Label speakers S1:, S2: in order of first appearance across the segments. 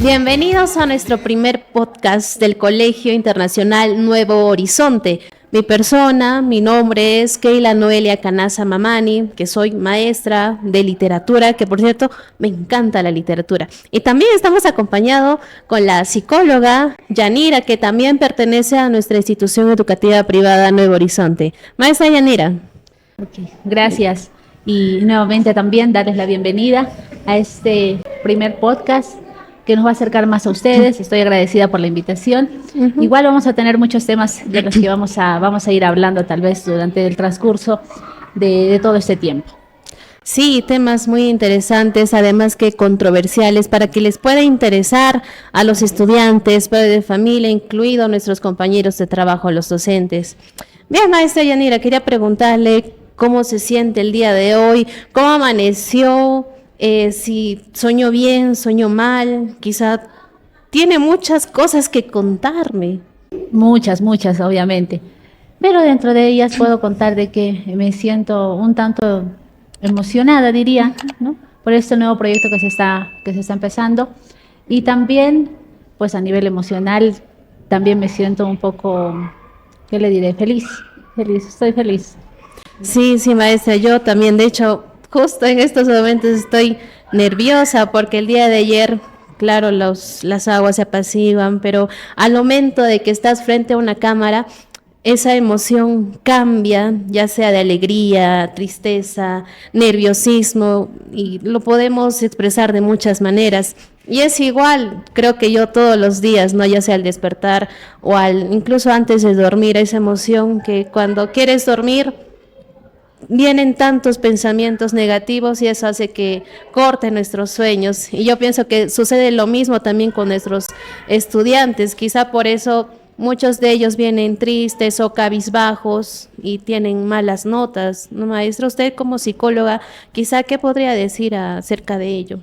S1: Bienvenidos a nuestro primer podcast del Colegio Internacional Nuevo Horizonte. Mi persona, mi nombre es Keila Noelia Canaza Mamani, que soy maestra de literatura, que por cierto me encanta la literatura. Y también estamos acompañados con la psicóloga Yanira, que también pertenece a nuestra institución educativa privada Nuevo Horizonte. Maestra Yanira.
S2: Okay, gracias. Y nuevamente también darles la bienvenida a este primer podcast que nos va a acercar más a ustedes. Estoy agradecida por la invitación. Igual vamos a tener muchos temas de los que vamos a ir hablando tal vez durante el transcurso de todo este tiempo.
S1: Sí, temas muy interesantes, además que controversiales, para que les pueda interesar a los estudiantes, padres de familia, incluidos nuestros compañeros de trabajo, los docentes. Bien, maestra Yanira, quería preguntarle cómo se siente el día de hoy, cómo amaneció, si soñó bien, soñó mal, quizá tiene muchas cosas que contarme.
S2: Muchas, obviamente. Pero dentro de ellas puedo contar de que me siento un tanto emocionada, diría, ¿no? Por este nuevo proyecto que se está empezando. Y también, pues a nivel emocional, también me siento un poco, ¿qué le diré? Feliz, estoy feliz.
S1: Sí, maestra, yo también, de hecho, justo en estos momentos estoy nerviosa porque el día de ayer, claro, las aguas se apaciguan, pero al momento de que estás frente a una cámara, esa emoción cambia, ya sea de alegría, tristeza, nerviosismo, y lo podemos expresar de muchas maneras. Y es igual, creo que yo todos los días, ¿no? Ya sea al despertar o incluso antes de dormir, esa emoción que cuando quieres dormir vienen tantos pensamientos negativos y eso hace que corte nuestros sueños. Y yo pienso que sucede lo mismo también con nuestros estudiantes. Quizá por eso muchos de ellos vienen tristes o cabizbajos y tienen malas notas, ¿no, maestra? Usted como psicóloga, quizá, ¿qué podría decir acerca de ello?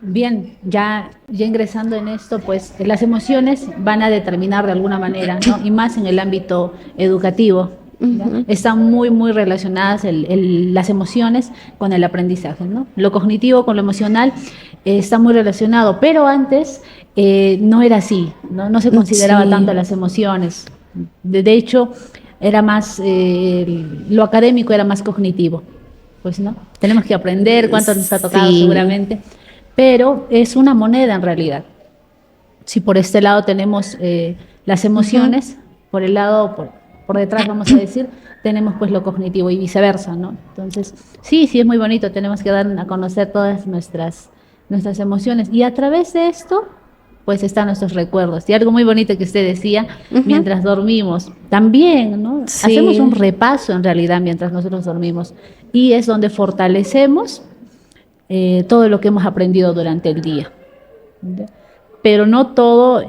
S2: Bien, ya ingresando en esto, pues las emociones van a determinar de alguna manera, ¿no? Y más en el ámbito educativo. Están muy relacionadas las emociones con el aprendizaje, ¿no? Lo cognitivo con lo emocional está muy relacionado, pero antes no era así, no se consideraba tanto las emociones. De hecho, era más, lo académico era más cognitivo, pues, ¿no? Tenemos que aprender, cuánto nos ha tocado seguramente, pero es una moneda en realidad. Si por este lado tenemos las emociones, por el lado, por detrás, vamos a decir, tenemos pues lo cognitivo y viceversa, ¿no? Entonces, sí, es muy bonito, tenemos que dar a conocer todas nuestras emociones y a través de esto, pues están nuestros recuerdos. Y algo muy bonito que usted decía, mientras dormimos, también, ¿no? Sí. Hacemos un repaso en realidad mientras nosotros dormimos y es donde fortalecemos todo lo que hemos aprendido durante el día. ¿Entiendes? Pero no todo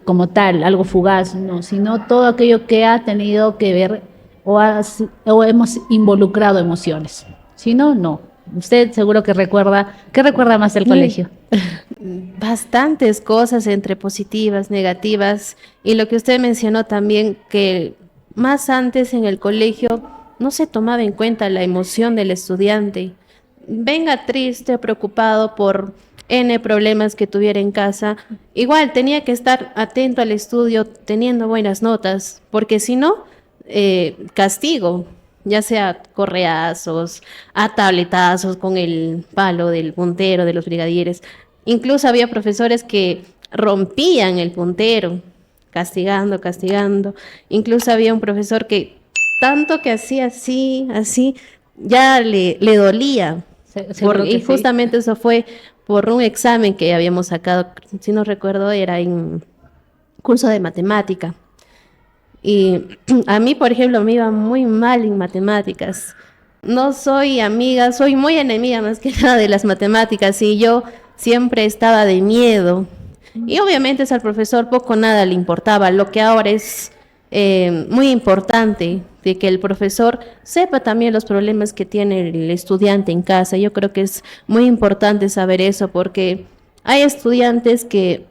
S2: como tal, algo fugaz, no, sino todo aquello que ha tenido que ver o hemos involucrado emociones. Si no, no. Usted seguro que recuerda, ¿qué recuerda más del colegio?
S1: Bastantes cosas entre positivas, negativas, y lo que usted mencionó también, que más antes en el colegio no se tomaba en cuenta la emoción del estudiante. Venga triste, preocupado por N problemas que tuviera en casa, igual tenía que estar atento al estudio, teniendo buenas notas, porque si no, castigo, ya sea correazos, a tabletazos con el palo del puntero de los brigadieres. Incluso había profesores que rompían el puntero, castigando. Incluso había un profesor que tanto que hacía así, ya le dolía. Y justamente eso fue por un examen que habíamos sacado, si no recuerdo, era en curso de matemática. Y a mí, por ejemplo, me iba muy mal en matemáticas. No soy amiga, soy muy enemiga más que nada de las matemáticas y yo siempre estaba de miedo. Y obviamente al profesor poco nada le importaba, lo que ahora es muy importante, de que el profesor sepa también los problemas que tiene el estudiante en casa. Yo creo que es muy importante saber eso porque Hay estudiantes que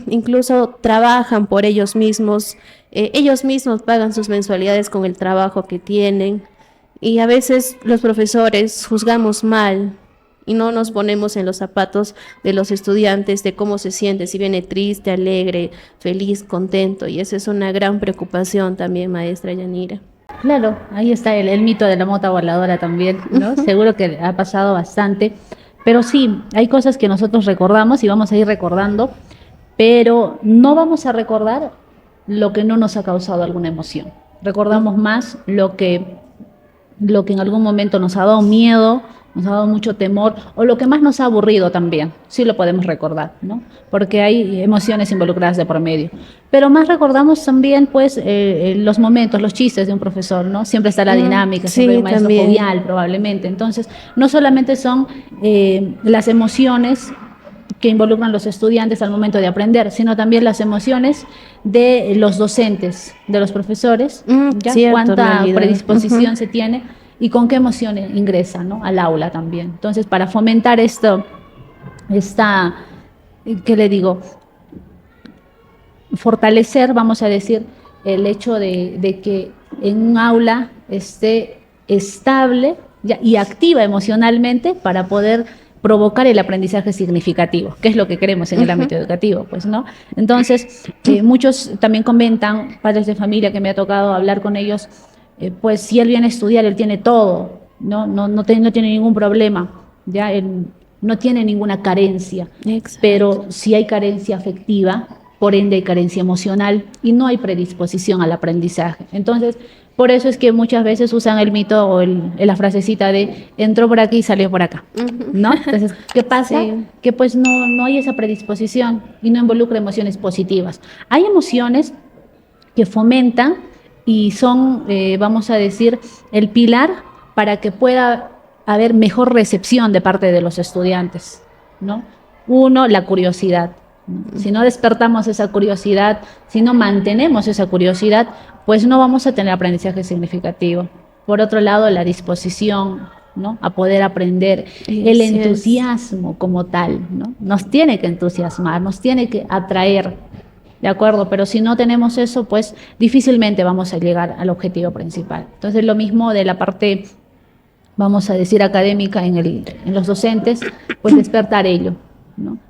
S1: incluso trabajan por ellos mismos pagan sus mensualidades con el trabajo que tienen y a veces los profesores juzgamos mal y no nos ponemos en los zapatos de los estudiantes, de cómo se siente, si viene triste, alegre, feliz, contento, y esa es una gran preocupación también, maestra Yanira.
S2: Claro, ahí está el mito de la mota voladora también, ¿no? Seguro que ha pasado bastante, pero sí, hay cosas que nosotros recordamos y vamos a ir recordando, pero no vamos a recordar lo que no nos ha causado alguna emoción. Recordamos más lo que en algún momento nos ha dado miedo, nos ha dado mucho temor, o lo que más nos ha aburrido también, sí lo podemos recordar, ¿no? Porque hay emociones involucradas de por medio. Pero más recordamos también, pues, los momentos, los chistes de un profesor, ¿no? Siempre está la dinámica, siempre hay un maestro
S1: también.
S2: jovial, probablemente. Entonces, no solamente son las emociones que involucran los estudiantes al momento de aprender, sino también las emociones de los docentes, de los profesores, ¿ya?
S1: Cierto,
S2: Cuánta
S1: realidad.
S2: predisposición se tiene y con qué emociones ingresa, ¿no? Al aula también. Entonces, para fomentar ¿qué le digo? Fortalecer, vamos a decir, el hecho de que en un aula esté estable y activa emocionalmente para poder provocar el aprendizaje significativo, que es lo que queremos en el ámbito educativo, pues, ¿no? Entonces, muchos también comentan, padres de familia que me ha tocado hablar con ellos, pues si él viene a estudiar, él tiene todo, no tiene ningún problema, ya él no tiene ninguna carencia,
S1: Exacto.
S2: pero si hay carencia afectiva, por ende hay carencia emocional y no hay predisposición al aprendizaje. Entonces, por eso es que muchas veces usan el mito o la frasecita de entró por aquí y salió por acá, ¿no? Entonces, ¿qué pasa?
S1: Sí.
S2: Que pues no hay esa predisposición y no involucra emociones positivas. Hay emociones que fomentan y son, vamos a decir, el pilar para que pueda haber mejor recepción de parte de los estudiantes, ¿no? Uno, la curiosidad. Si no despertamos esa curiosidad, si no mantenemos esa curiosidad, pues no vamos a tener aprendizaje significativo. Por otro lado, la disposición, ¿no? A poder aprender, el entusiasmo como tal, ¿no? Nos tiene que entusiasmar, nos tiene que atraer, ¿de acuerdo? Pero si no tenemos eso, pues difícilmente vamos a llegar al objetivo principal. Entonces, lo mismo de la parte, vamos a decir, académica en los docentes, pues despertar ello.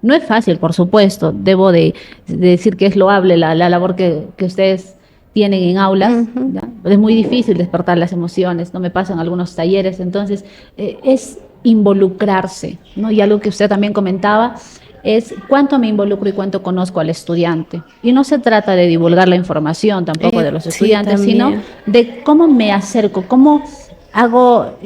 S2: No es fácil, por supuesto, debo de decir que es loable la labor que ustedes tienen en aulas, ¿ya? Es muy difícil despertar las emociones, no me pasan algunos talleres, entonces es involucrarse, ¿no? Y algo que usted también comentaba es cuánto me involucro y cuánto conozco al estudiante. Y no se trata de divulgar la información tampoco de los estudiantes, sino de cómo me acerco, cómo hago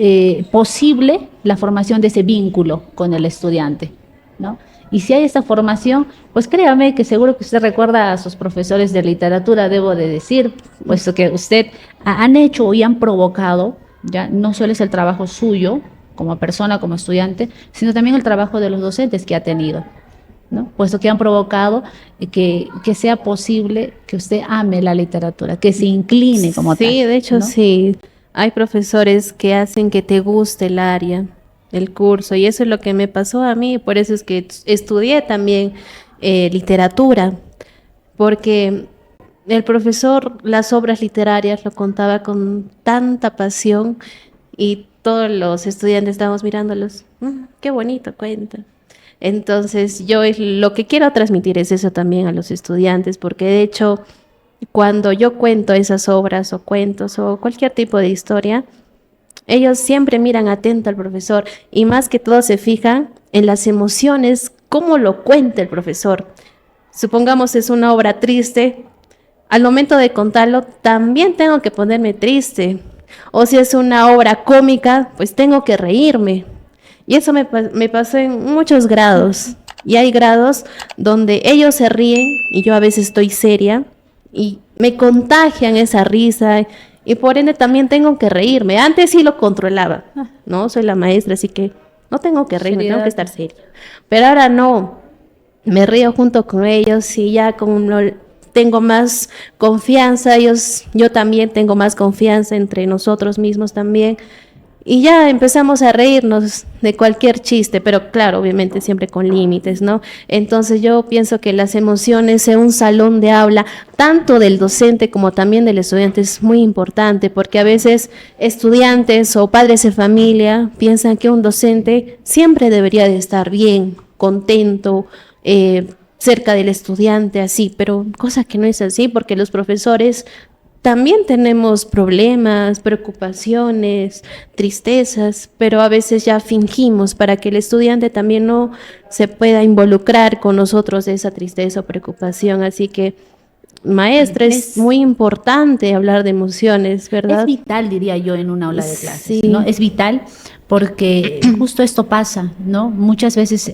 S2: posible la formación de ese vínculo con el estudiante, ¿no? Y si hay esta formación, pues créame que seguro que usted recuerda a sus profesores de literatura, debo de decir, puesto que usted han hecho y han provocado, ya no solo es el trabajo suyo como persona, como estudiante, sino también el trabajo de los docentes que ha tenido, ¿no? Puesto que han provocado que sea posible que usted ame la literatura, que se incline como tal.
S1: Sí, de hecho,
S2: ¿no?
S1: sí. Hay profesores que hacen que te guste el área, el curso, y eso es lo que me pasó a mí, por eso es que estudié también literatura, porque el profesor las obras literarias lo contaba con tanta pasión y todos los estudiantes estábamos mirándolos, qué bonito cuenta. Entonces lo que quiero transmitir es eso también a los estudiantes, porque de hecho cuando yo cuento esas obras o cuentos o cualquier tipo de historia, ellos siempre miran atento al profesor y más que todo se fijan en las emociones, cómo lo cuenta el profesor. Supongamos es una obra triste, al momento de contarlo también tengo que ponerme triste. O si es una obra cómica, pues tengo que reírme. Y eso me pasó en muchos grados. Y hay grados donde ellos se ríen y yo a veces estoy seria y me contagian esa risa y por ende también tengo que reírme. Antes sí lo controlaba, ¿no? Soy la maestra, así que no tengo que reírme, tengo que estar seria. Pero ahora no, me río junto con ellos y ya tengo más confianza, yo también tengo más confianza entre nosotros mismos también. y ya empezamos a reírnos de cualquier chiste, pero claro, obviamente siempre con límites, ¿no? Entonces yo pienso que las emociones en un salón de aula, tanto del docente como también del estudiante, es muy importante, porque a veces estudiantes o padres de familia piensan que un docente siempre debería de estar bien, contento, cerca del estudiante, así, pero cosa que no es así, porque los profesores también tenemos problemas, preocupaciones, tristezas, pero a veces ya fingimos para que el estudiante también no se pueda involucrar con nosotros de esa tristeza o preocupación. Así que, maestra, es muy importante hablar de emociones, ¿verdad?
S2: Es vital, diría yo, en un aula de clases,
S1: Sí.
S2: ¿no? Es vital porque justo esto pasa, ¿no? Muchas veces,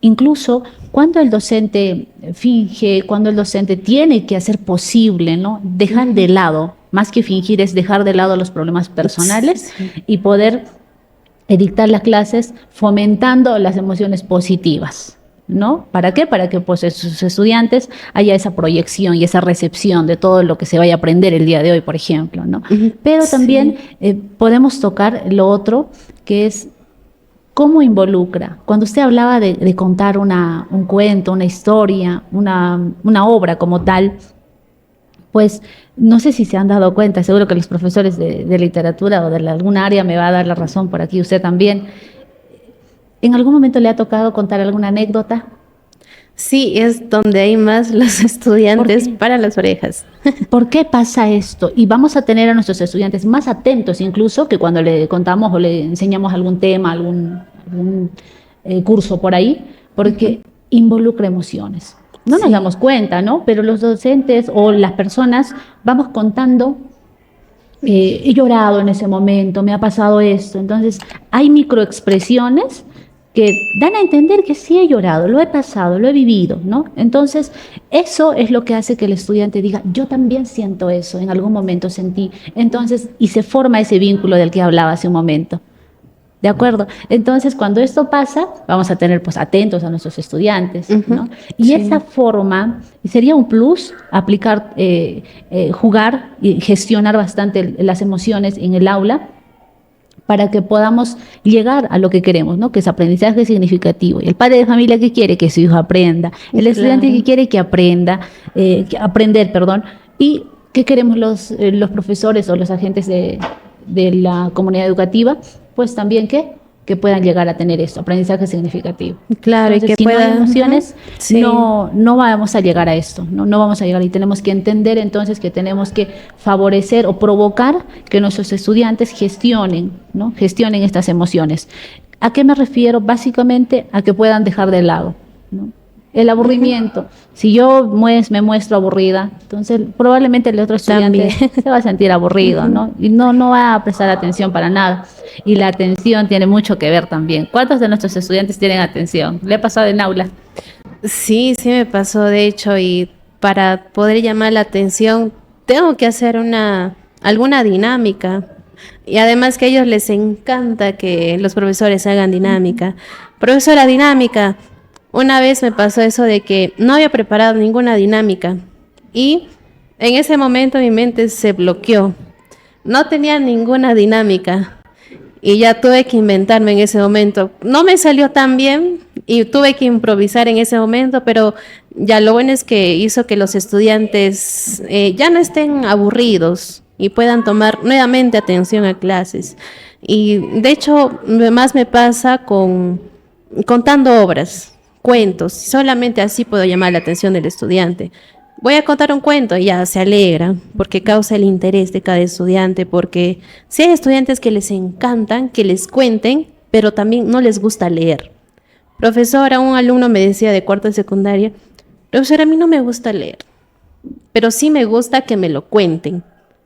S2: incluso cuando el docente finge, cuando el docente tiene que hacer posible, ¿no? Dejar de lado, más que fingir, es dejar de lado los problemas personales y poder dictar las clases fomentando las emociones positivas, ¿no? ¿Para qué? Para que pues sus estudiantes haya esa proyección y esa recepción de todo lo que se vaya a aprender el día de hoy, por ejemplo, ¿no? Pero también podemos tocar lo otro, que es cómo involucra. Cuando usted hablaba de contar un cuento, una historia, una obra como tal, pues no sé si se han dado cuenta, seguro que los profesores de literatura o de alguna área me va a dar la razón por aquí, usted también. ¿En algún momento le ha tocado contar alguna anécdota?
S1: Sí, es donde hay más los estudiantes para las orejas.
S2: ¿Por qué pasa esto? Y vamos a tener a nuestros estudiantes más atentos incluso que cuando le contamos o le enseñamos algún tema, algún curso por ahí, porque involucra emociones. No nos damos cuenta, ¿no? Pero los docentes o las personas vamos contando, he llorado en ese momento, me ha pasado esto. Entonces, hay microexpresiones que dan a entender que sí he llorado, lo he pasado, lo he vivido, ¿no? Entonces, eso es lo que hace que el estudiante diga, yo también siento eso, en algún momento sentí. Entonces, y se forma ese vínculo del que hablaba hace un momento. ¿De acuerdo? Entonces, cuando esto pasa, vamos a tener pues atentos a nuestros estudiantes, ¿no? Y esa forma sería un plus, aplicar, jugar y gestionar bastante las emociones en el aula para que podamos llegar a lo que queremos, ¿no? Que es aprendizaje significativo. Y el padre de familia que quiere que su hijo aprenda, el estudiante que quiere que aprenda, aprender, perdón, y ¿qué queremos los profesores o los agentes de la comunidad educativa? Pues también que puedan llegar a tener esto, aprendizaje significativo.
S1: Claro,
S2: entonces,
S1: y que
S2: si
S1: puedan,
S2: no hay emociones, no vamos a llegar a esto, no vamos a llegar, y tenemos que entender entonces que tenemos que favorecer o provocar que nuestros estudiantes gestionen, ¿no? Gestionen estas emociones. ¿A qué me refiero? Básicamente a que puedan dejar de lado, ¿no? El aburrimiento. Si yo me muestro aburrida, entonces probablemente el otro estudiante se va a sentir aburrido, ¿no? Y no va a prestar atención para nada. Y la atención tiene mucho que ver también. ¿Cuántos de nuestros estudiantes tienen atención? ¿Le ha pasado en aula?
S1: Sí, sí me pasó, de hecho, y para poder llamar la atención tengo que hacer alguna dinámica. Y además que a ellos les encanta que los profesores hagan dinámica. Profesora, dinámica. Una vez me pasó eso de que no había preparado ninguna dinámica y en ese momento mi mente se bloqueó. No tenía ninguna dinámica y ya tuve que inventarme en ese momento. No me salió tan bien y tuve que improvisar en ese momento, pero ya lo bueno es que hizo que los estudiantes ya no estén aburridos y puedan tomar nuevamente atención a clases. Y de hecho, más me pasa contando obras, cuentos. Solamente así puedo llamar la atención del estudiante. Voy a contar un cuento y ya se alegra porque causa el interés de cada estudiante, porque si hay estudiantes que les encantan que les cuenten, pero también no les gusta leer. Profesora, un alumno me decía de cuarto de secundaria, profesora, a mí no me gusta leer, pero sí me gusta que me lo cuenten.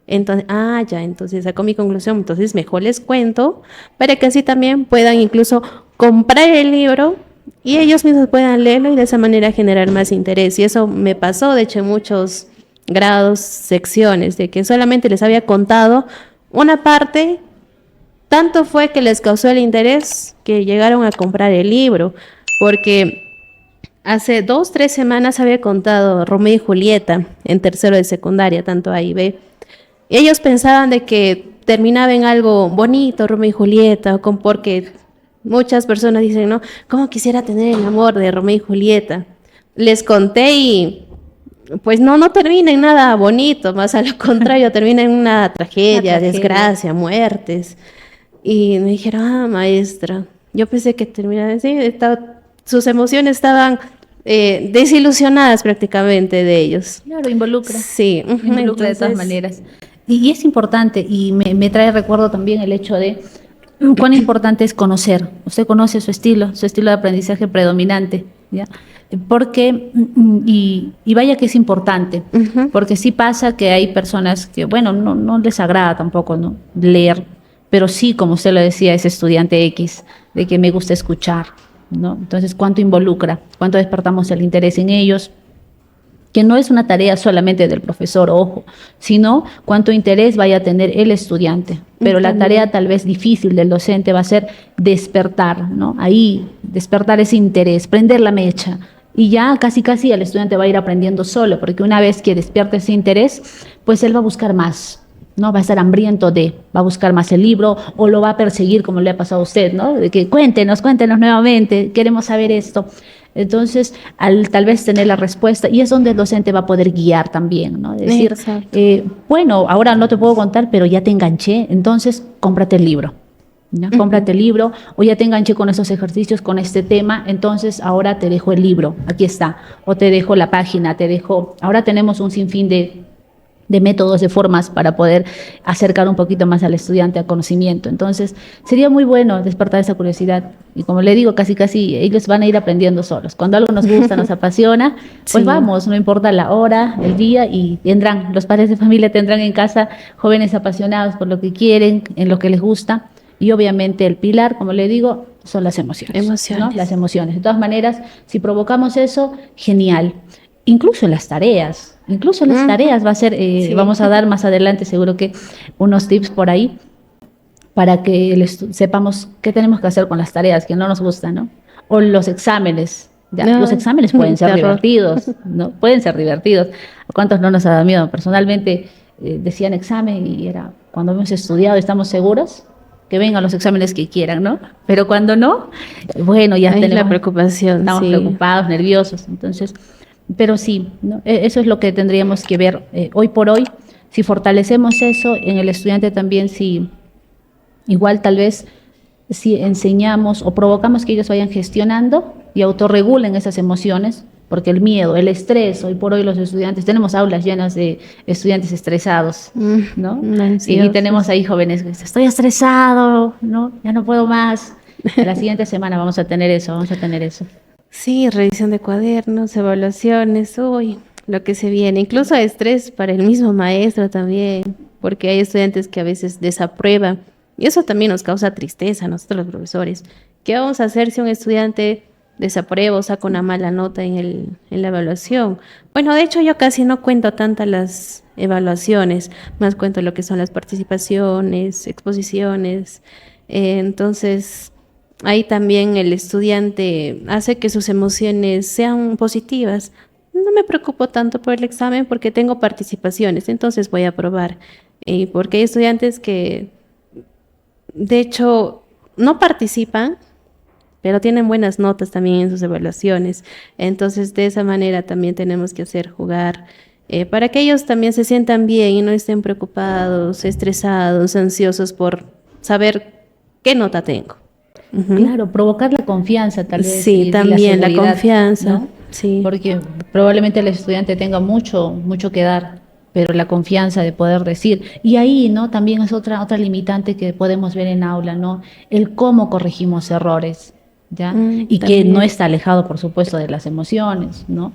S1: Entonces, entonces saco mi conclusión, entonces mejor les cuento para que así también puedan incluso comprar el libro y ellos mismos puedan leerlo y de esa manera generar más interés. Y eso me pasó, de hecho, en muchos grados, secciones, de que solamente les había contado una parte, tanto fue que les causó el interés que llegaron a comprar el libro, porque hace 2-3 semanas había contado Romeo y Julieta en tercero de secundaria, tanto A y B. Y ellos pensaban de que terminaba en algo bonito, Romeo y Julieta, porque muchas personas dicen, ¿no? ¿Cómo quisiera tener el amor de Romeo y Julieta? Les conté y pues no termina en nada bonito, más a lo contrario, termina en una tragedia, desgracia, muertes. Y me dijeron, maestra, yo pensé que terminaba así, sus emociones estaban desilusionadas prácticamente de ellos.
S2: Claro, involucra.
S1: Sí.
S2: Involucra de todas maneras. Y es importante, y me trae recuerdo también el hecho de cuán importante es conocer. Usted conoce su estilo de aprendizaje predominante, ¿ya? Porque, y vaya que es importante, porque sí pasa que hay personas que, bueno, no les agrada tampoco, ¿no?, leer, pero sí, como usted lo decía, ese estudiante X, de que me gusta escuchar, ¿no? Entonces, ¿cuánto involucra? ¿Cuánto despertamos el interés en ellos? Que no es una tarea solamente del profesor, ojo, sino cuánto interés vaya a tener el estudiante. Pero la tarea tal vez difícil del docente va a ser despertar, ¿no? Ahí, despertar ese interés, prender la mecha. Y ya casi el estudiante va a ir aprendiendo solo, porque una vez que despierte ese interés, pues él va a buscar más, ¿no? Va a estar hambriento va a buscar más el libro, o lo va a perseguir como le ha pasado a usted, ¿no? De que cuéntenos nuevamente, queremos saber esto. Entonces, al tal vez tener la respuesta, y es donde el docente va a poder guiar también, ¿no? Decir, bueno, ahora no te puedo contar, pero ya te enganché, entonces cómprate el libro, ¿no? Cómprate el libro, o ya te enganché con esos ejercicios, con este tema, entonces ahora te dejo el libro, aquí está, o te dejo la página, ahora tenemos un sinfín de métodos, de formas para poder acercar un poquito más al estudiante a conocimiento. Entonces, sería muy bueno despertar esa curiosidad. Y como le digo, casi ellos van a ir aprendiendo solos. Cuando algo nos gusta, nos apasiona, pues vamos, no importa la hora, el día, y los padres de familia tendrán en casa jóvenes apasionados por lo que quieren, en lo que les gusta. Y obviamente el pilar, como le digo, son las emociones. ¿No? Las emociones. De todas maneras, si provocamos eso, genial. Incluso en las tareas va a ser, vamos a dar más adelante seguro que unos tips por ahí para que sepamos qué tenemos que hacer con las tareas que no nos gustan, ¿no? O los exámenes. Los exámenes pueden ser divertidos, ¿no? Pueden ser divertidos. ¿A cuántos no nos ha dado miedo? Personalmente decían examen y era cuando hemos estudiado y estamos seguros, que vengan los exámenes que quieran, ¿no? Pero cuando no, bueno, ya tenemos
S1: la preocupación.
S2: Estamos preocupados, nerviosos, entonces... Pero sí, ¿no? Eso es lo que tendríamos que ver hoy por hoy. Si fortalecemos eso en el estudiante también, si igual tal vez si enseñamos o provocamos que ellos vayan gestionando y autorregulen esas emociones, porque el miedo, el estrés, hoy por hoy los estudiantes, tenemos aulas llenas de estudiantes estresados, ¿no? Y tenemos ahí jóvenes que dicen, estoy estresado, ¿no? Ya no puedo más. La siguiente semana vamos a tener eso.
S1: Sí, revisión de cuadernos, evaluaciones, lo que se viene. Incluso estrés para el mismo maestro también, porque hay estudiantes que a veces desaprueban. Y eso también nos causa tristeza a nosotros los profesores. ¿Qué vamos a hacer si un estudiante desaprueba o saca una mala nota en la evaluación? Bueno, de hecho yo casi no cuento tantas las evaluaciones, más cuento lo que son las participaciones, exposiciones. Entonces... ahí también el estudiante hace que sus emociones sean positivas. No me preocupo tanto por el examen porque tengo participaciones, entonces voy a aprobar. Porque hay estudiantes que, de hecho, no participan, pero tienen buenas notas también en sus evaluaciones. Entonces, de esa manera también tenemos que hacer jugar para que ellos también se sientan bien y no estén preocupados, estresados, ansiosos por saber qué nota tengo.
S2: Claro, provocar la confianza tal vez.
S1: Sí, también la confianza, ¿no? Sí.
S2: Porque probablemente el estudiante tenga mucho que dar, pero la confianza de poder decir. Y ahí, ¿no? También es otra limitante que podemos ver en aula, ¿no? El cómo corregimos errores, ¿ya? Y también. Que no está alejado, por supuesto, de las emociones, ¿no?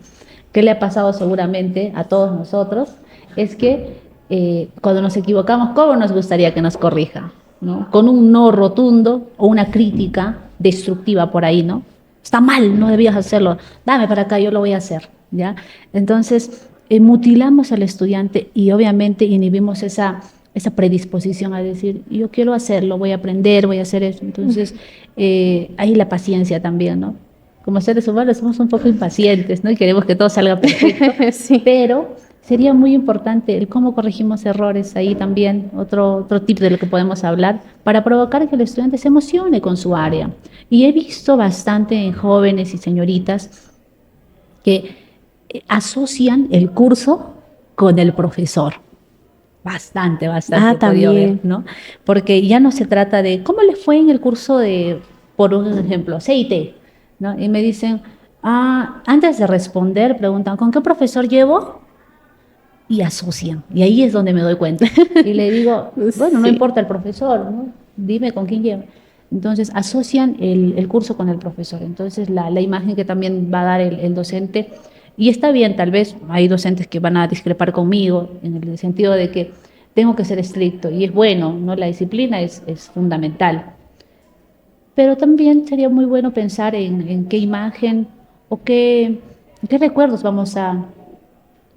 S2: ¿Qué le ha pasado seguramente a todos nosotros? Es que cuando nos equivocamos, ¿cómo nos gustaría que nos corrija? ¿No? Con un no rotundo o una crítica destructiva por ahí, ¿no? Está mal, no debías hacerlo, dame para acá, yo lo voy a hacer, ¿ya? Entonces, mutilamos al estudiante y obviamente inhibimos esa predisposición a decir, yo quiero hacerlo, voy a aprender, voy a hacer eso. Entonces, ahí la paciencia también, ¿no? Como seres humanos somos un poco impacientes, ¿no? Y queremos que todo salga perfecto, sí. Pero sería muy importante el cómo corregimos errores ahí también, otro tip de lo que podemos hablar, para provocar que el estudiante se emocione con su área. Y he visto bastante en jóvenes y señoritas que asocian el curso con el profesor. Bastante he podido ver, ¿no? Porque ya no se trata de cómo le fue en el curso de, por un ejemplo, CIT, ¿no? Y me dicen, antes de responder, preguntan, ¿con qué profesor llevo? Y asocian. Y ahí es donde me doy cuenta. Y le digo, bueno, no importa el profesor, ¿no? Dime con quién llevo. Entonces, asocian el curso con el profesor. Entonces, la imagen que también va a dar el docente, y está bien, tal vez hay docentes que van a discrepar conmigo, en el sentido de que tengo que ser estricto, y es bueno, ¿no? La disciplina es fundamental. Pero también sería muy bueno pensar en qué imagen o qué recuerdos vamos a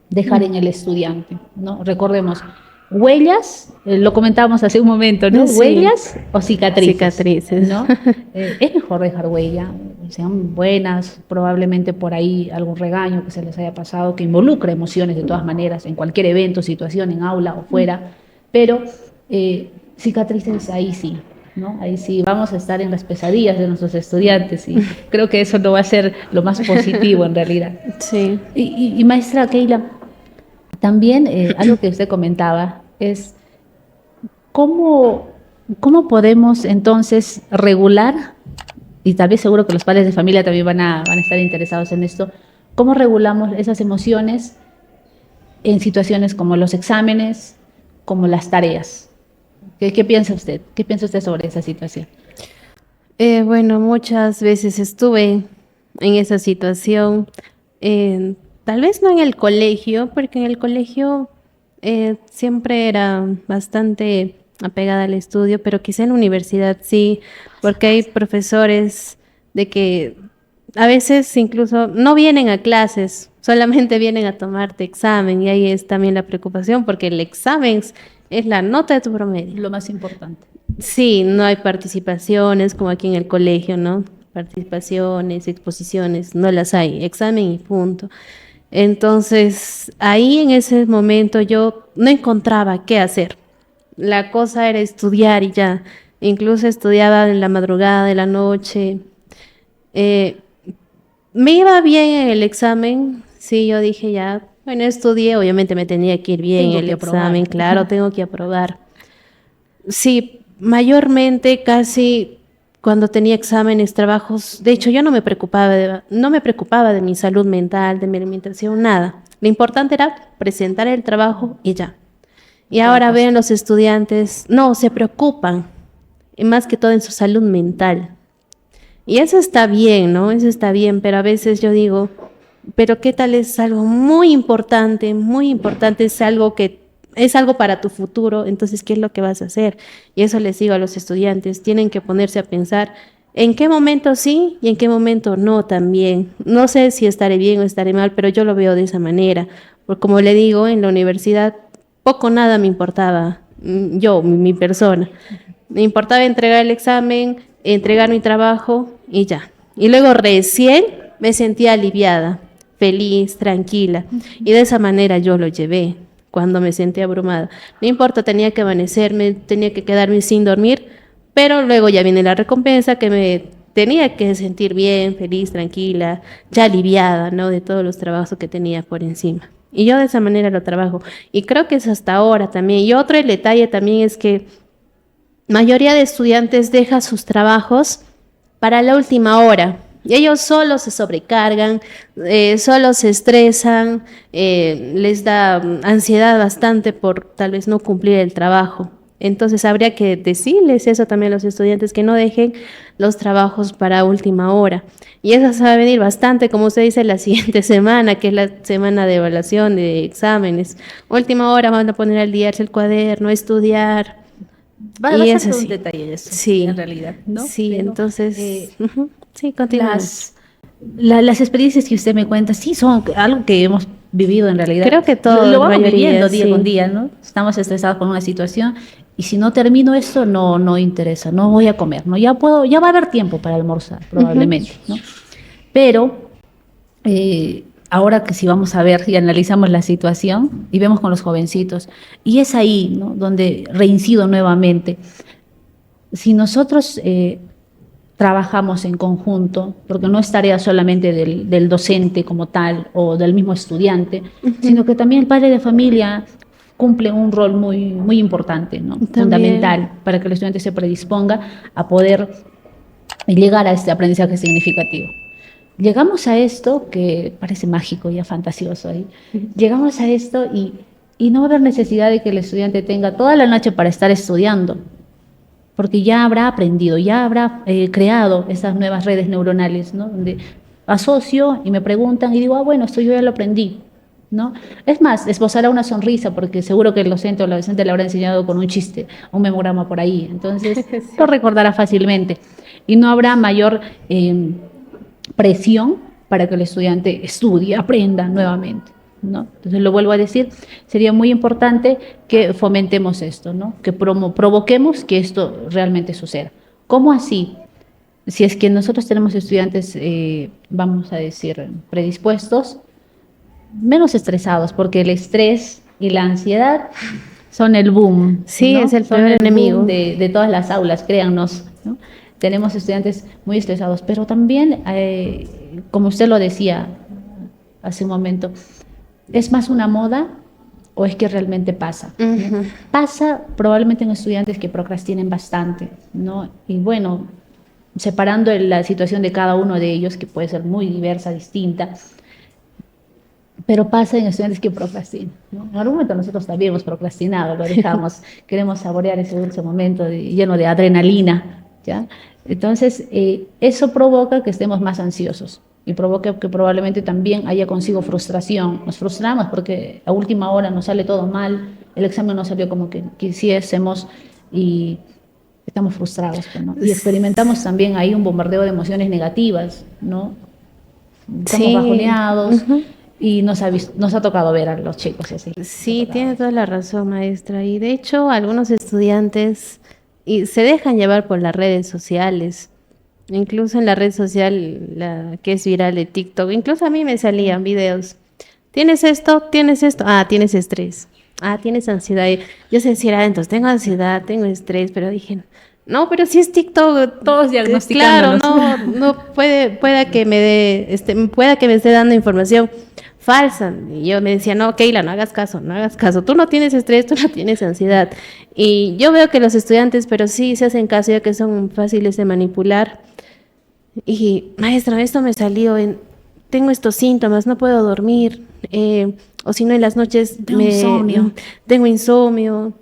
S2: dejar en el estudiante, ¿no? Recordemos, huellas, lo comentábamos hace un momento, ¿no?
S1: Sí.
S2: Huellas o cicatrices.
S1: Cicatrices.
S2: ¿No? Es mejor dejar huella, sean buenas, probablemente por ahí algún regaño que se les haya pasado, que involucra emociones de todas maneras, en cualquier evento, situación, en aula o fuera, pero cicatrices ahí sí, ¿no? Ahí sí vamos a estar en las pesadillas de nuestros estudiantes, y creo que eso no va a ser lo más positivo en realidad.
S1: Sí.
S2: Y maestra Keila, también algo que usted comentaba es cómo podemos entonces regular, y tal vez seguro que los padres de familia también van a estar interesados en esto, cómo regulamos esas emociones en situaciones como los exámenes, como las tareas. ¿Qué piensa usted? ¿Qué piensa usted sobre esa situación?
S1: Bueno, muchas veces estuve en esa situación. Tal vez no en el colegio, porque en el colegio siempre era bastante apegada al estudio, pero quizá en la universidad sí, porque hay profesores de que a veces incluso no vienen a clases, solamente vienen a tomarte examen, y ahí es también la preocupación, porque el examen es la nota de tu promedio.
S2: Lo más importante.
S1: Sí, no hay participaciones como aquí en el colegio, ¿no? Participaciones, exposiciones, no las hay, examen y punto. Entonces, ahí en ese momento yo no encontraba qué hacer. La cosa era estudiar y ya. Incluso estudiaba en la madrugada, de la noche. Eh, Me iba bien en el examen. Sí, yo dije ya, bueno, estudié, obviamente me tenía que ir bien en el examen, claro, tengo que aprobar. Sí, mayormente casi cuando tenía exámenes, trabajos, de hecho yo no me preocupaba de mi salud mental, de mi alimentación, nada. Lo importante era presentar el trabajo y ya. Y ahora ven los estudiantes, no, se preocupan, y más que todo en su salud mental. Y eso está bien, ¿no? Eso está bien, pero a veces yo digo, pero ¿qué tal es algo muy importante, es algo para tu futuro? Entonces, ¿qué es lo que vas a hacer? Y eso les digo a los estudiantes, tienen que ponerse a pensar en qué momento sí y en qué momento no también. No sé si estaré bien o estaré mal, pero yo lo veo de esa manera. Porque como le digo, en la universidad poco o nada me importaba, mi persona. Me importaba entregar el examen, entregar mi trabajo y ya. Y luego recién me sentía aliviada, feliz, tranquila. Y de esa manera yo lo llevé cuando me sentí abrumada. No importa, tenía que amanecerme, tenía que quedarme sin dormir, pero luego ya viene la recompensa, que me tenía que sentir bien, feliz, tranquila, ya aliviada, ¿no? De todos los trabajos que tenía por encima. Y yo de esa manera lo trabajo. Y creo que es hasta ahora también. Y otro detalle también es que mayoría de estudiantes deja sus trabajos para la última hora. Y ellos solo se sobrecargan, solo se estresan, les da ansiedad bastante por tal vez no cumplir el trabajo. Entonces habría que decirles eso también a los estudiantes, que no dejen los trabajos para última hora. Y eso se va a venir bastante, como usted dice, la siguiente semana, que es la semana de evaluación, de exámenes. Última hora van a poner al día el cuaderno, estudiar.
S2: Va
S1: Y
S2: a
S1: es
S2: ser un
S1: así.
S2: detalle eso,
S1: Sí,
S2: en realidad, ¿no?
S1: sí,
S2: Pero,
S1: entonces, sí, continúa.
S2: las experiencias que usted me cuenta, sí, son algo que hemos vivido en realidad.
S1: Creo que todos,
S2: lo
S1: la
S2: vamos
S1: mayoría,
S2: viviendo día
S1: sí.
S2: con día, ¿no? Estamos estresados por una situación, y si no termino esto, no interesa, no voy a comer, ¿no? Ya va a haber tiempo para almorzar, probablemente, ¿no? Pero ahora que si vamos a ver y analizamos la situación y vemos con los jovencitos, y es ahí, ¿no?, donde reincido nuevamente. Si nosotros trabajamos en conjunto, porque no es tarea solamente del docente como tal o del mismo estudiante, sino que también el padre de familia cumple un rol muy, muy importante, ¿no?, fundamental para que el estudiante se predisponga a poder llegar a este aprendizaje significativo. Llegamos a esto que parece mágico, ya fantasioso ahí. Llegamos a esto y no va a haber necesidad de que el estudiante tenga toda la noche para estar estudiando, porque ya habrá aprendido, ya habrá creado esas nuevas redes neuronales, ¿no?, donde asocio y me preguntan y digo, ah, bueno, esto yo ya lo aprendí, ¿no? Es más, esbozará una sonrisa porque seguro que el docente o la docente le habrá enseñado con un chiste, un memograma por ahí, entonces lo recordará fácilmente y no habrá mayor presión para que el estudiante estudie, aprenda nuevamente, ¿no? Entonces, lo vuelvo a decir, sería muy importante que fomentemos esto, ¿no?, que provoquemos que esto realmente suceda. ¿Cómo así? Si es que nosotros tenemos estudiantes, vamos a decir, predispuestos, menos estresados, porque el estrés y la ansiedad son el boom.
S1: Sí,
S2: ¿no?
S1: es el
S2: son
S1: peor
S2: el
S1: enemigo
S2: boom de todas las aulas, créannos, ¿no? Tenemos estudiantes muy estresados, pero también, como usted lo decía hace un momento, ¿es más una moda o es que realmente pasa? ¿no? Pasa probablemente en estudiantes que procrastinen bastante, ¿no? Y bueno, separando la situación de cada uno de ellos, que puede ser muy diversa, distinta, pero pasa en estudiantes que procrastinan, ¿no? En algún momento nosotros también hemos procrastinado, lo dejamos, queremos saborear ese dulce momento lleno de adrenalina, ¿ya? Entonces, eso provoca que estemos más ansiosos y provoca que probablemente también haya consigo frustración. Nos frustramos porque a última hora nos sale todo mal, el examen no salió como que quisiésemos y estamos frustrados, ¿no? Y experimentamos también ahí un bombardeo de emociones negativas, ¿no? Estamos bajoneados. Y nos ha tocado ver a los chicos así.
S1: Sí, tiene toda la razón, maestra. Y de hecho, algunos estudiantes se dejan llevar por las redes sociales. Incluso en la red social, la que es viral de TikTok, incluso a mí me salían videos. ¿Tienes esto? ¿Tienes esto? Ah, tienes estrés. Ah, tienes ansiedad. Y yo sé decir, entonces tengo ansiedad, tengo estrés, pero dije, no, pero si es TikTok,
S2: todos diagnosticándolos.
S1: Claro, no pueda que pueda que me esté dando información falsa. Y yo me decía, no, Keila, no hagas caso, tú no tienes estrés, tú no tienes ansiedad. Y yo veo que los estudiantes, pero sí se hacen caso, ya que son fáciles de manipular. Y, maestra, esto me salió, tengo estos síntomas, no puedo dormir, o si no en las noches tengo insomnio,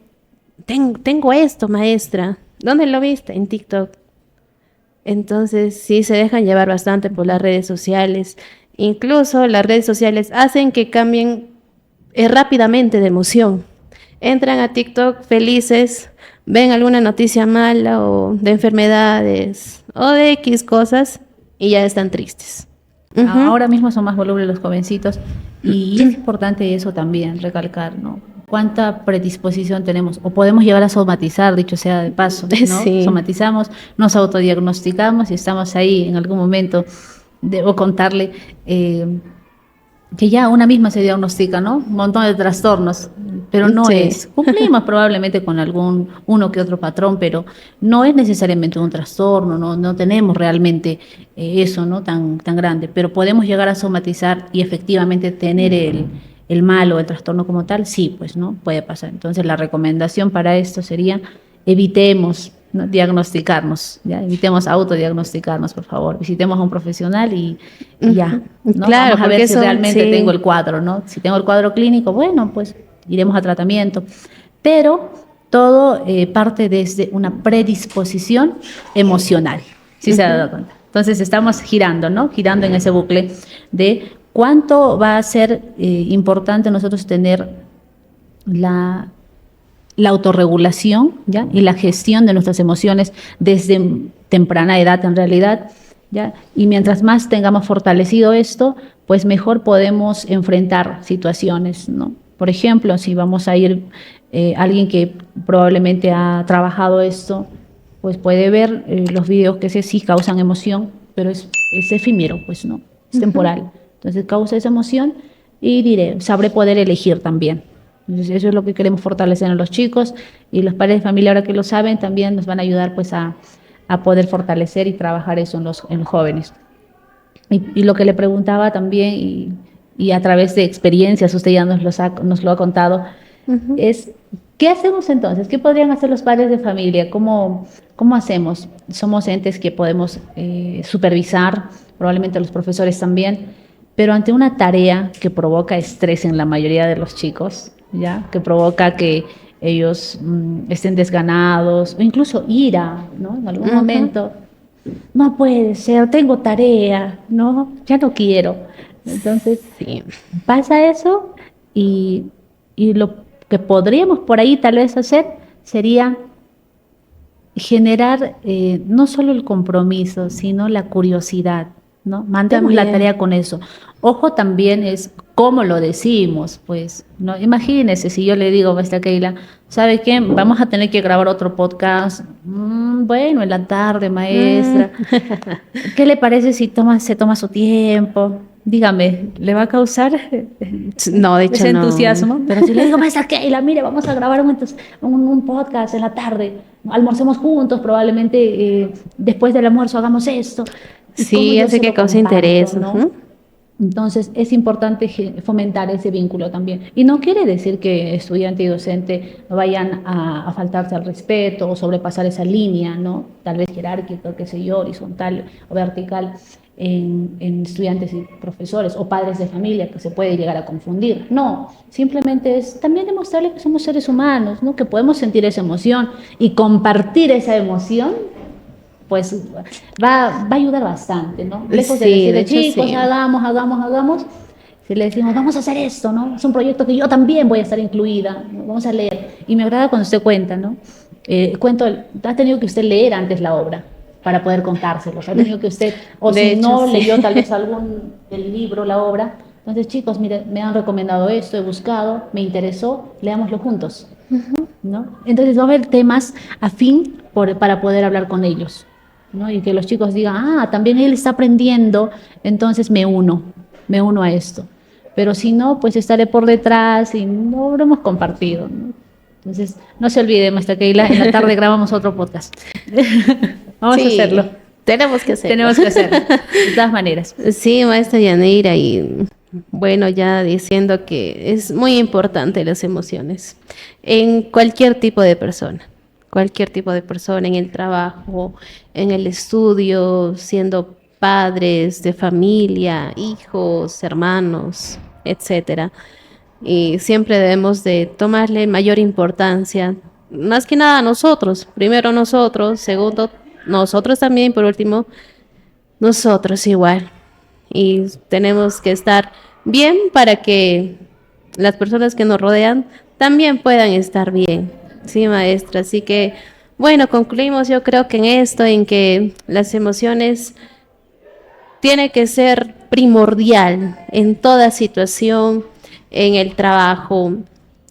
S1: tengo esto, maestra. ¿Dónde lo viste? En TikTok. Entonces, sí, se dejan llevar bastante por las redes sociales. Incluso las redes sociales hacen que cambien rápidamente de emoción. Entran a TikTok felices, ven alguna noticia mala o de enfermedades o de X cosas y ya están tristes.
S2: Ahora mismo son más volubles los jovencitos y es importante eso también, recalcar, ¿no? Cuánta predisposición tenemos, o podemos llegar a somatizar, dicho sea de paso, ¿no? Sí. Somatizamos, nos autodiagnosticamos y estamos ahí en algún momento. Debo contarle que ya una misma se diagnostica, ¿no? Un montón de trastornos, pero no es. Cumplimos probablemente con uno que otro patrón, pero no es necesariamente un trastorno, no tenemos realmente eso, ¿no? tan grande, pero podemos llegar a somatizar y efectivamente tener el mal o el trastorno como tal, sí, pues, ¿no? Puede pasar. Entonces, la recomendación para esto sería evitemos, ¿no?, diagnosticarnos, ¿ya? Evitemos autodiagnosticarnos, por favor. Visitemos a un profesional y ya, ¿no?
S1: Claro,
S2: vamos a ver si realmente tengo el cuadro, ¿no? Si tengo el cuadro clínico, bueno, pues iremos a tratamiento. Pero todo parte desde una predisposición emocional, ¿sí se ha dado cuenta? Entonces estamos girando, ¿no? Girando en ese bucle de cuánto va a ser importante nosotros tener la autorregulación, ¿ya? Y la gestión de nuestras emociones desde temprana edad en realidad, ¿ya? Y mientras más tengamos fortalecido esto, pues mejor podemos enfrentar situaciones, ¿no? Por ejemplo, si vamos a ir, alguien que probablemente ha trabajado esto, pues puede ver los videos que sí causan emoción, pero es efímero, pues, ¿no? Es temporal. Entonces causa esa emoción y sabré poder elegir también. Entonces eso es lo que queremos fortalecer en los chicos, y los padres de familia, ahora que lo saben, también nos van a ayudar pues a poder fortalecer y trabajar eso en los jóvenes. Y lo que le preguntaba también, y a través de experiencias, usted ya nos lo ha contado, es ¿qué hacemos entonces? ¿Qué podrían hacer los padres de familia? ¿Cómo hacemos? Somos entes que podemos supervisar, probablemente los profesores también, pero ante una tarea que provoca estrés en la mayoría de los chicos, ¿ya? Que provoca que ellos estén desganados o incluso ira, ¿no? En algún momento, no puede ser, tengo tarea, ¿no? Ya no quiero. Entonces,
S1: Sí.
S2: pasa eso, y lo que podríamos por ahí tal vez hacer sería generar no solo el compromiso, sino la curiosidad, ¿no? Mantemos la
S1: También.
S2: tarea con eso. Ojo, también es cómo lo decimos, pues, ¿no? Imagínese si yo le digo, maestra Keila, ¿sabe qué? Vamos a tener que grabar otro podcast. Bueno, en la tarde, maestra. ¿Qué le parece si se toma su tiempo? Dígame, ¿le va a causar
S1: No, de hecho
S2: ese
S1: no.
S2: entusiasmo? Pero si le digo, maestra Keila, mire, vamos a grabar un podcast en la tarde, almorcemos juntos, probablemente después del almuerzo hagamos esto. ¿Y cómo
S1: Sí,
S2: yo
S1: hace
S2: se
S1: que
S2: lo
S1: cause
S2: comparto,
S1: interés.
S2: no? Entonces es importante fomentar ese vínculo también. Y no quiere decir que estudiante y docente vayan a faltarse al respeto o sobrepasar esa línea, ¿no? Tal vez jerárquica, qué sé yo, horizontal o vertical en estudiantes y profesores o padres de familia, que se puede llegar a confundir. No, simplemente es también demostrarles que somos seres humanos, ¿no? Que podemos sentir esa emoción y compartir esa emoción, pues va a ayudar bastante, ¿no? Lejos de
S1: Sí, de
S2: decirle,
S1: hecho
S2: chicos,
S1: sí.
S2: hagamos, si le decimos, vamos a hacer esto, ¿no? Es un proyecto que yo también voy a estar incluida, ¿no? Vamos a leer. Y me agrada cuando usted cuenta, ¿no? Ha tenido que usted leer antes la obra para poder contárselos, ha tenido que usted, o
S1: De
S2: si
S1: hecho
S2: no
S1: sí.
S2: leyó tal vez algún del libro, la obra, entonces, chicos, mire, me han recomendado esto, he buscado, me interesó, leámoslo juntos, ¿no? Entonces va a haber temas afín para poder hablar con ellos, ¿no? Y que los chicos digan, también él está aprendiendo, entonces me uno a esto. Pero si no, pues estaré por detrás y no habremos compartido, ¿no? Entonces, no se olvide, maestra Keila, en la tarde grabamos otro podcast. Vamos a
S1: Sí,
S2: hacerlo.
S1: tenemos que hacerlo.
S2: Tenemos que hacerlo, de todas maneras.
S1: Sí, maestra Yaneira, y bueno, ya diciendo que es muy importante las emociones en cualquier tipo de persona, en el trabajo, en el estudio, siendo padres de familia, hijos, hermanos, etcétera. Y siempre debemos de tomarle mayor importancia, más que nada a nosotros, primero nosotros, segundo nosotros también, por último nosotros igual. Y tenemos que estar bien para que las personas que nos rodean también puedan estar bien. Sí, maestra. Así que, bueno, concluimos yo creo que en esto, en que las emociones tiene que ser primordial en toda situación, en el trabajo,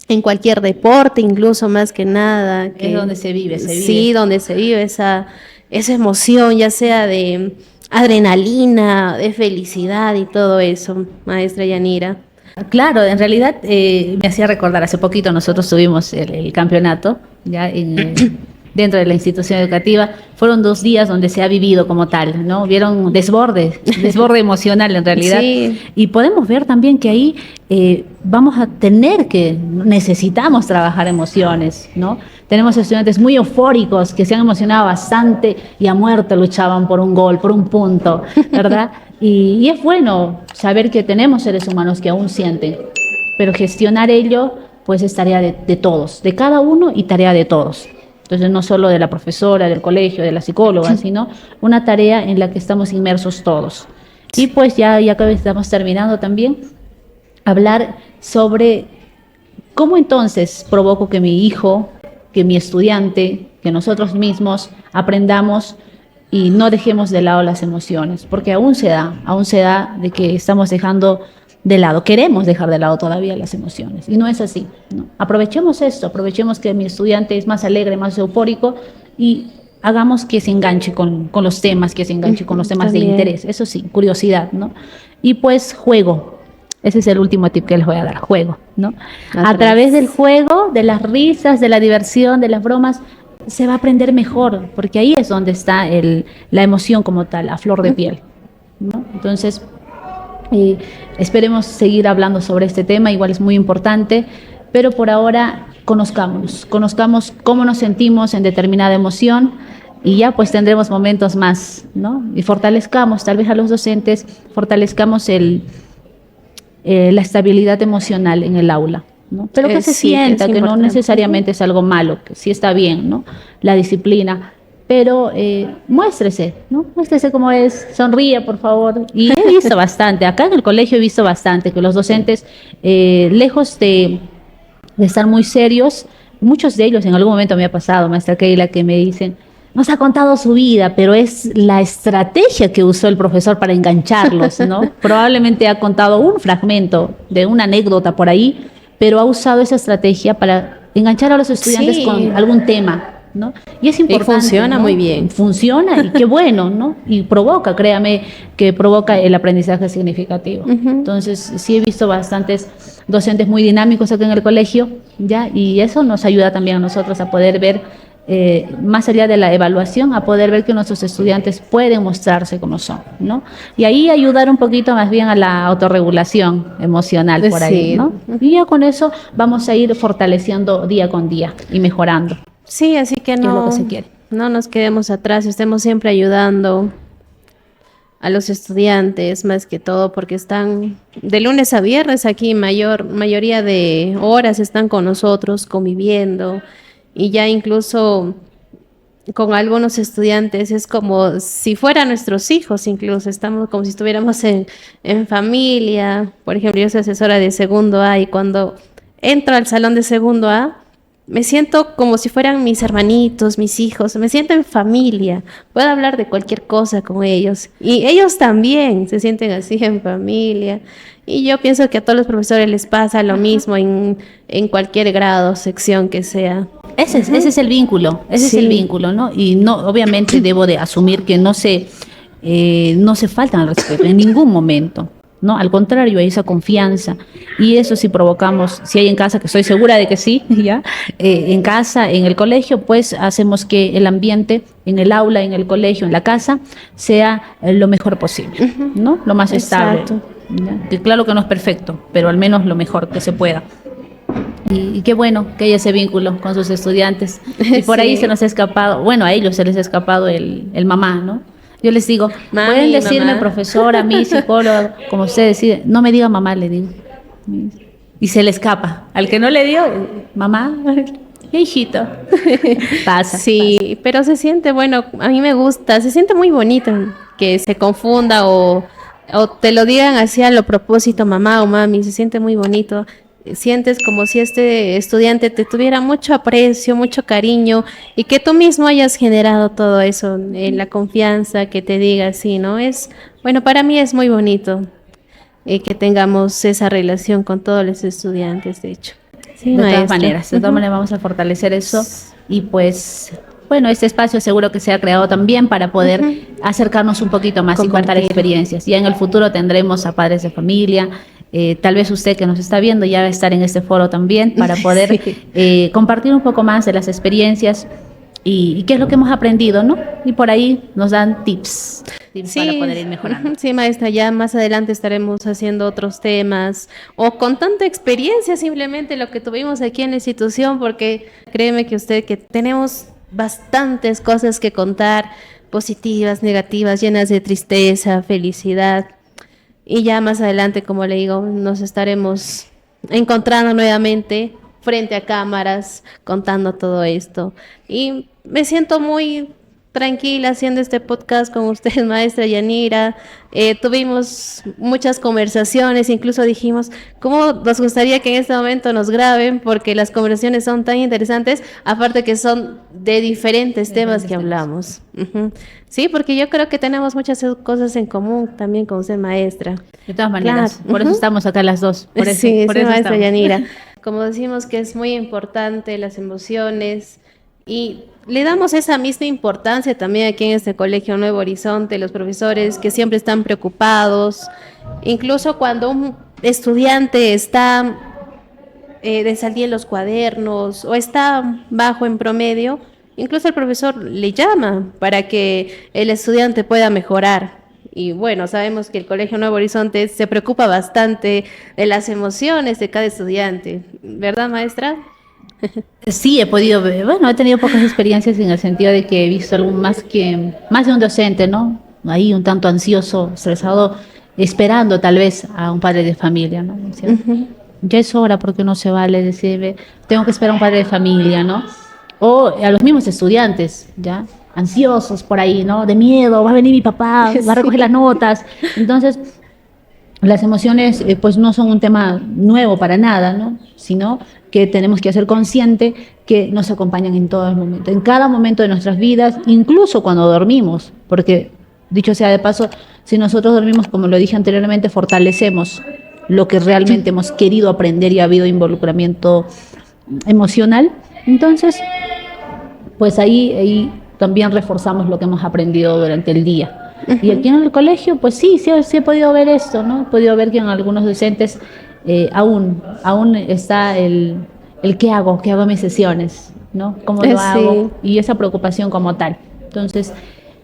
S1: en cualquier deporte, incluso más que nada.
S2: Es donde se vive,
S1: Sí, donde se vive esa emoción, ya sea de adrenalina, de felicidad y todo eso, maestra Yanira.
S2: Claro, en realidad me hacía recordar, hace poquito nosotros tuvimos el campeonato ya dentro de la institución educativa. Fueron 2 días donde se ha vivido como tal, ¿no? Vieron desborde emocional en realidad.
S1: Sí.
S2: Y podemos ver también que ahí vamos a necesitamos trabajar emociones, ¿no? Tenemos estudiantes muy eufóricos que se han emocionado bastante y a muerte luchaban por un gol, por un punto, ¿verdad? Y es bueno saber que tenemos seres humanos que aún sienten, pero gestionar ello, pues es tarea de todos, de cada uno y tarea de todos. Entonces, no solo de la profesora, del colegio, de la psicóloga, sino una tarea en la que estamos inmersos todos. Y pues ya que estamos terminando también, hablar sobre cómo entonces provoco que mi hijo, que mi estudiante, que nosotros mismos aprendamos y no dejemos de lado las emociones, porque aún se da de que estamos dejando de lado, queremos dejar de lado todavía las emociones, y no es así, ¿no? Aprovechemos esto, aprovechemos que mi estudiante es más alegre, más eufórico, y hagamos que se enganche con los temas, que se enganche con los temas de
S1: También.
S2: interés, eso sí, curiosidad, ¿no? Y pues juego. Ese es el último tip que les voy a dar, juego, ¿no?
S1: Otra
S2: A través
S1: vez.
S2: del juego, de las risas, de la diversión, de las bromas, se va a aprender mejor, porque ahí es donde está la emoción como tal, a flor de piel, ¿no? Entonces, esperemos seguir hablando sobre este tema, igual es muy importante, pero por ahora conozcamos cómo nos sentimos en determinada emoción y ya pues tendremos momentos más, ¿no? Y fortalezcamos, tal vez a los docentes, fortalezcamos la estabilidad emocional en el aula, ¿no? Pero que se
S1: Sí, que es
S2: sienta, que no
S1: importante.
S2: necesariamente es algo malo, que sí está bien, ¿no? La disciplina, pero muéstrese, ¿no? Muéstrese cómo es, sonríe, por favor. Y he visto bastante, acá en el colegio he visto bastante, que los docentes, lejos de estar muy serios, muchos de ellos, en algún momento me ha pasado, maestra Keila, que me dicen, nos ha contado su vida, pero es la estrategia que usó el profesor para engancharlos, ¿no? Probablemente ha contado un fragmento de una anécdota por ahí, pero ha usado esa estrategia para enganchar a los estudiantes
S1: Sí.
S2: con algún tema, ¿no? Y es
S1: Y
S2: importante,
S1: funciona
S2: ¿no?
S1: muy bien.
S2: Funciona y qué bueno, ¿no? Y provoca, créame, que provoca el aprendizaje significativo. Entonces, sí he visto bastantes docentes muy dinámicos aquí en el colegio, ¿ya? Y eso nos ayuda también a nosotros a poder ver, más allá de la evaluación, a poder ver que nuestros estudiantes pueden mostrarse como son, ¿no? Y ahí ayudar un poquito más bien a la autorregulación emocional por ahí,
S1: Sí.
S2: ¿no? Y ya con eso vamos a ir fortaleciendo día con día y mejorando.
S1: Sí, así que
S2: ¿Qué es lo que
S1: no,
S2: se quiere?
S1: no nos quedemos atrás, estemos siempre ayudando a los estudiantes, más que todo, porque están de lunes a viernes aquí, mayoría de horas están con nosotros conviviendo, y ya incluso con algunos estudiantes es como si fueran nuestros hijos, incluso estamos como si estuviéramos en familia. Por ejemplo, yo soy asesora de segundo A y cuando entro al salón de segundo A, me siento como si fueran mis hermanitos, mis hijos, me siento en familia, puedo hablar de cualquier cosa con ellos y ellos también se sienten así en familia. Y yo pienso que a todos los profesores les pasa lo mismo en cualquier grado, sección que sea.
S2: Ese es el vínculo, ese es el
S1: Sí.
S2: vínculo, ¿no? Y no, obviamente debo de asumir que no se faltan al respeto en ningún momento, ¿no? Al contrario, hay esa confianza. Y eso si provocamos, si hay en casa, que estoy segura de que sí, ¿ya? En casa, en el colegio, pues hacemos que el ambiente en el aula, en el colegio, en la casa, sea lo mejor posible, ¿no? Lo más estable.
S1: Exacto.
S2: ¿Ya? Que claro que no es perfecto, pero al menos lo mejor que se pueda. Y qué bueno que haya ese vínculo con sus estudiantes. Y por ahí
S1: Sí.
S2: se nos ha escapado, bueno, a ellos se les ha escapado el mamá, ¿no? Yo les digo,
S1: Mami,
S2: pueden decirme
S1: mamá.
S2: profesora, mi psicóloga, como usted decide, no me diga mamá, le digo. Y se le escapa. Al que no le dio, mamá, hijito. Pasa.
S1: Sí, pero se siente, bueno, a mí me gusta, se siente muy bonito que se confunda o te lo digan así a lo propósito, mamá o mami, se siente muy bonito. Sientes como si este estudiante te tuviera mucho aprecio, mucho cariño y que tú mismo hayas generado todo eso, la confianza, que te diga así, ¿no? Bueno, para mí es muy bonito que tengamos esa relación con todos los estudiantes, de hecho. Sí,
S2: De todas
S1: maestra.
S2: maneras, de todas maneras vamos a fortalecer eso y pues, bueno, este espacio seguro que se ha creado también para poder acercarnos un poquito más y contar
S1: Compartir.
S2: experiencias. Ya en el futuro tendremos a padres de familia, tal vez usted que nos está viendo ya va a estar en este foro también para poder compartir un poco más de las experiencias y qué es lo que hemos aprendido, ¿no? Y por ahí nos dan tips para poder ir mejorando.
S1: Sí, maestra, ya más adelante estaremos haciendo otros temas o contando experiencias, simplemente lo que tuvimos aquí en la institución, porque créeme que usted que tenemos bastantes cosas que contar, positivas, negativas, llenas de tristeza, felicidad. Y ya más adelante, como le digo, nos estaremos encontrando nuevamente frente a cámaras, contando todo esto. Y me siento muy tranquila haciendo este podcast con usted, maestra Yanira. Tuvimos muchas conversaciones, incluso dijimos, ¿cómo nos gustaría que en este momento nos graben? Porque las conversaciones son tan interesantes, aparte que son de diferentes temas que hablamos. Sí, porque yo creo que tenemos muchas cosas en común también con usted, maestra.
S2: De todas maneras,
S1: Claro.
S2: por eso estamos acá las dos. Por eso,
S1: Sí,
S2: por
S1: sí,
S2: eso
S1: maestra
S2: estamos.
S1: Yanira. Como decimos que es muy importante las emociones Y le damos esa misma importancia también aquí en este Colegio Nuevo Horizonte, los profesores que siempre están preocupados, incluso cuando un estudiante está de en los cuadernos o está bajo en promedio, incluso el profesor le llama para que el estudiante pueda mejorar. Y bueno, sabemos que el Colegio Nuevo Horizonte se preocupa bastante de las emociones de cada estudiante, ¿verdad, maestra?
S2: Sí, he podido ver, bueno, he tenido pocas experiencias en el sentido de que he visto algún más de un docente, ¿no? Ahí un tanto ansioso, estresado, esperando tal vez a un padre de familia, ¿no? O sea, ya es hora porque no se vale decir, tengo que esperar a un padre de familia, ¿no? O a los mismos estudiantes, ¿ya? Ansiosos por ahí, ¿no? De miedo, va a venir mi papá, va a recoger las notas. Entonces, las emociones pues no son un tema nuevo para nada, ¿no? Sino que tenemos que ser consciente que nos acompañan en todo el momento, en cada momento de nuestras vidas, incluso cuando dormimos, porque dicho sea de paso, si nosotros dormimos, como lo dije anteriormente, fortalecemos lo que realmente hemos querido aprender y ha habido involucramiento emocional, entonces pues ahí también reforzamos lo que hemos aprendido durante el día. Y aquí en el colegio, pues sí he podido ver esto, ¿no? He podido ver que en algunos docentes aún está el qué hago en mis sesiones, ¿no? ¿Cómo lo hago? Y esa preocupación como tal. Entonces,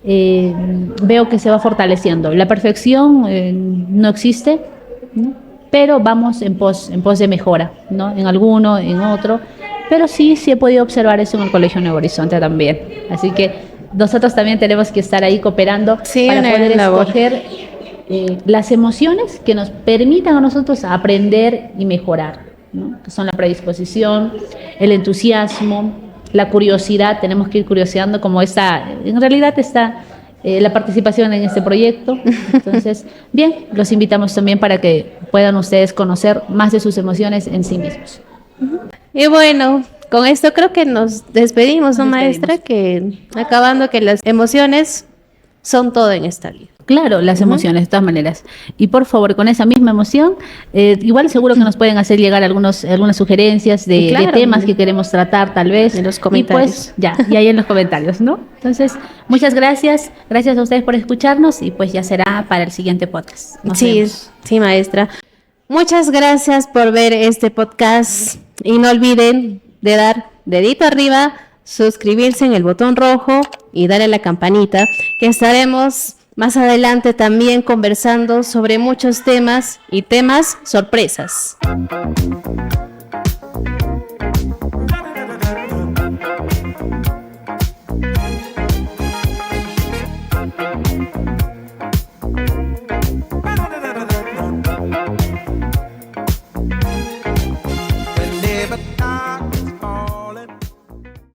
S2: veo que se va fortaleciendo. La perfección no existe, ¿no? Pero vamos en pos de mejora, ¿no? En alguno, en otro. Pero sí he podido observar eso en el Colegio Nuevo Horizonte también. Así que nosotros también tenemos que estar ahí cooperando para poder escoger las emociones que nos permitan a nosotros aprender y mejorar, ¿no? Que son la predisposición, el entusiasmo, la curiosidad. Tenemos que ir curioseando en realidad está la participación en este proyecto. Entonces, bien, los invitamos también para que puedan ustedes conocer más de sus emociones en sí mismos.
S1: Y bueno, con esto creo que nos despedimos, ¿no, maestra? Que acabando que las emociones son todo en esta vida.
S2: Claro, las emociones, de todas maneras. Y por favor, con esa misma emoción, igual seguro que nos pueden hacer llegar algunas sugerencias de temas que queremos tratar, tal vez.
S1: En los comentarios.
S2: Y pues, y ahí en los comentarios, ¿no? Entonces, muchas gracias. Gracias a ustedes por escucharnos y pues ya será para el siguiente podcast.
S1: Sí, maestra. Muchas gracias por ver este podcast y no olviden de dar dedito arriba, suscribirse en el botón rojo y darle a la campanita, que estaremos más adelante también conversando sobre muchos temas y temas sorpresas.